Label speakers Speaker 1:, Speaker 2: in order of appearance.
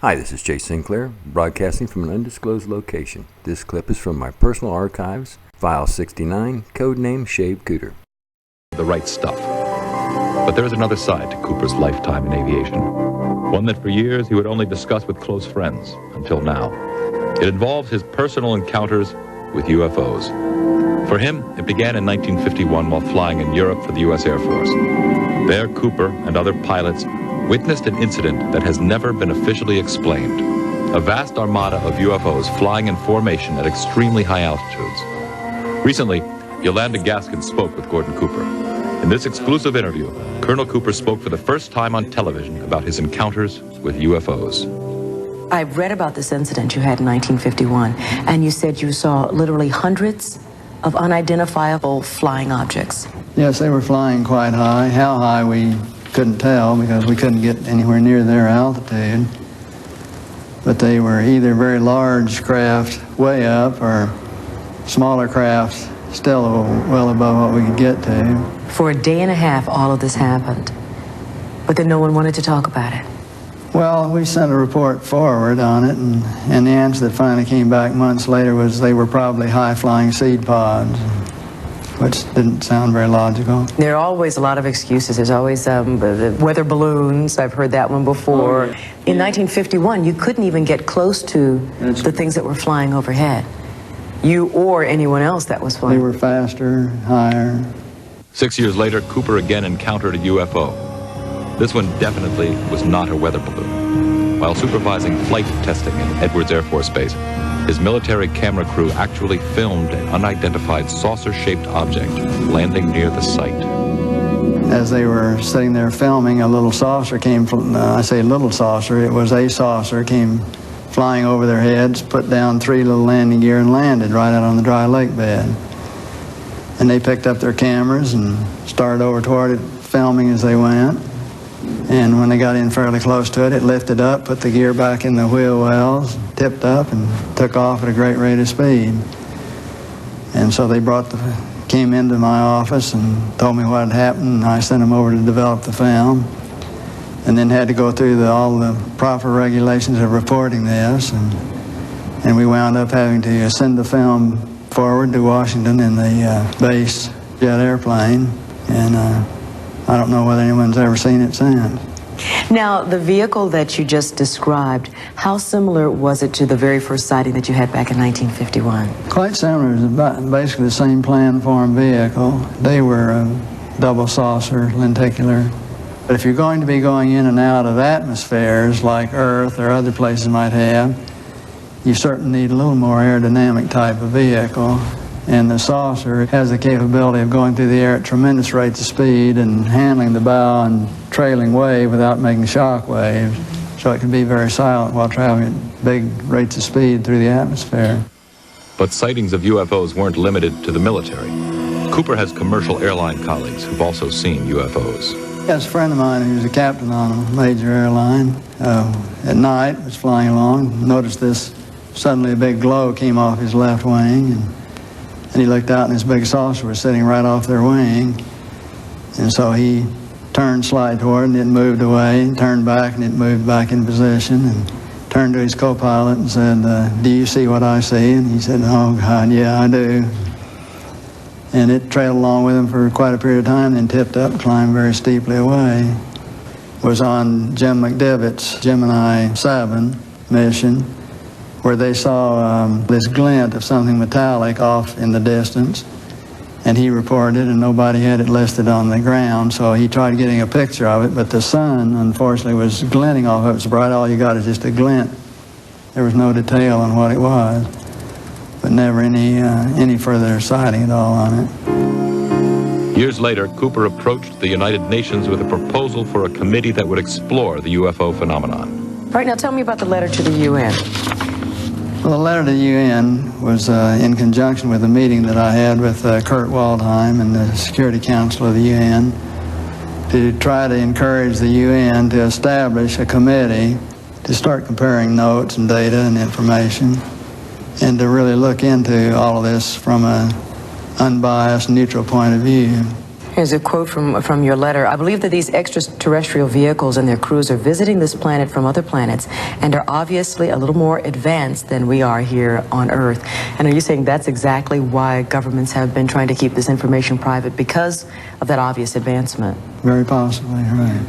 Speaker 1: Hi, this is Jay Sinclair, broadcasting from an undisclosed location. This clip is from my personal archives, File 69, codename Shave Cooter.
Speaker 2: The right stuff. But there is another side to Cooper's lifetime in aviation. One that for years he would only discuss with close friends, until now. It involves his personal encounters with UFOs. For him, it began in 1951 while flying in Europe for the U.S. Air Force. There, Cooper and other pilots witnessed an incident that has never been officially explained. A vast armada of UFOs flying in formation at extremely high altitudes. Recently, Yolanda Gaskin spoke with Gordon Cooper. In this exclusive interview, Colonel Cooper spoke for the first time on television about his encounters with UFOs.
Speaker 3: I read about this incident you had in 1951, and you said you saw literally hundreds of unidentifiable flying objects.
Speaker 4: Yes, they were flying quite high. How high we couldn't tell because we couldn't get anywhere near their altitude. But they were either very large craft way up or smaller craft still well above what we could get to.
Speaker 3: For a day and a half, all of this happened. But then no one wanted to talk about it.
Speaker 4: Well, we sent a report forward on it, and the answer that finally came back months later was they were probably high-flying seed pods, which didn't sound very logical.
Speaker 3: There are always a lot of excuses. There's always the weather balloons. I've heard that one before. In 1951, you couldn't even get close to the things that were flying overhead. You or anyone else that was flying.
Speaker 4: They were faster, higher.
Speaker 2: 6 years later, Cooper again encountered a UFO. This one definitely was not a weather balloon. While supervising flight testing in Edwards Air Force Base, his military camera crew actually filmed an unidentified saucer-shaped object landing near the site.
Speaker 4: As they were sitting there filming, a little saucer came from, I say little saucer, it was a saucer, came flying over their heads, put down 3 little landing gear and landed right out on the dry lake bed. And they picked up their cameras and started over toward it, filming as they went. And when they got in fairly close to it, it lifted up, put the gear back in the wheel wells, tipped up, and took off at a great rate of speed. And so they came into my office and told me what had happened, and I sent them over to develop the film. And then had to go through all the proper regulations of reporting this. And we wound up having to send the film forward to Washington in the base jet airplane. And I don't know whether anyone's ever seen it since.
Speaker 3: Now, the vehicle that you just described, how similar was it to the very first sighting that you had back in 1951?
Speaker 4: Quite similar. It was basically the same plan-form vehicle. They were double saucer, lenticular. But if you're going to be going in and out of atmospheres like Earth or other places might have, you certainly need a little more aerodynamic type of vehicle. And the saucer has the capability of going through the air at tremendous rates of speed and handling the bow and trailing wave without making shock waves. So it can be very silent while traveling at big rates of speed through the atmosphere.
Speaker 2: But sightings of UFOs weren't limited to the military. Cooper has commercial airline colleagues who've also seen UFOs.
Speaker 4: Yes, a friend of mine who's a captain on a major airline at night was flying along, noticed this, suddenly a big glow came off his left wing, and he looked out and this big saucer was sitting right off their wing. And so he turned slide toward and it moved away, and turned back and it moved back in position, and turned to his co-pilot and said, do you see what I see? And he said, oh God, yeah, I do. And it trailed along with him for quite a period of time, then tipped up, climbed very steeply away. It was on Jim McDivitt's Gemini 7 mission, where they saw this glint of something metallic off in the distance, and he reported, and nobody had it listed on the ground, so he tried getting a picture of it, but the sun, unfortunately, was glinting off of it so bright, all you got is just a glint. There was no detail on what it was, but never any further sighting at all on it.
Speaker 2: Years later, Cooper approached the United Nations with a proposal for a committee that would explore the UFO phenomenon.
Speaker 3: All right, now tell me about the letter to the UN.
Speaker 4: Well, the letter to the UN was in conjunction with a meeting that I had with Kurt Waldheim and the Security Council of the UN to try to encourage the UN to establish a committee to start comparing notes and data and information, and to really look into all of this from an unbiased, neutral point of view.
Speaker 3: Here's a quote from your letter. I believe that these extraterrestrial vehicles and their crews are visiting this planet from other planets and are obviously a little more advanced than we are here on Earth. And are you saying that's exactly why governments have been trying to keep this information private, because of that obvious advancement?
Speaker 4: Very possibly, right.